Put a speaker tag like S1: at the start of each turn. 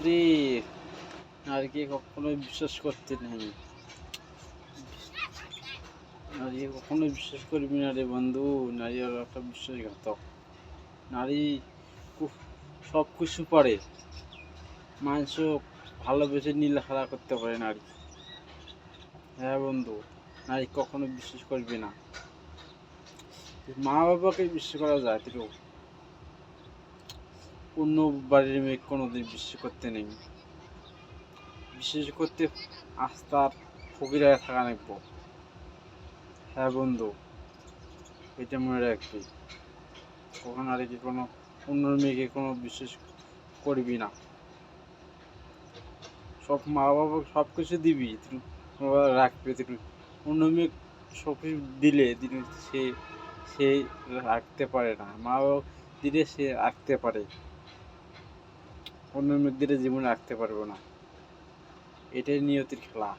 S1: বন্ধুরে, নারীকে কখনো বিশ্বাস করতে নেই। নারীকে কখনো বিশ্বাস করবি না রে বন্ধু। নারী হলো একটা বিশ্বাসঘাতক। নারী সব কিছু পারে, মানুষ ভালোবেসে নীলাখেলা করতে পারে নারী। হ্যাঁ বন্ধু, নারী কখনো বিশ্বাস করবি না। মা বাবাকে বিশ্বাস করা যায়, কিন্তু অন্য বাড়ির মেয়ে কোনোদিন বিশ্বাস করতে নেই। বিশ্বাস করতে আস্থার ফকির হয়ে থাকা লাগবো। হ্যাঁ বন্ধু, এটা মনে রাখবি। কখন নারীকে কোনো অন্য মেয়েকে কোনো বিশ্বাস করবি না। সব মা বাবা সব কিছু দিবি, তুই রাখবে, তুই অন্য মেয়ে সব কিছু দিলে সে সে রাখতে পারে না। মা বাবা দিলে সে রাখতে পারে, অন্য মেয়েদের জীবনে রাখতে পারবে না। এটাই নিয়তির খেলা।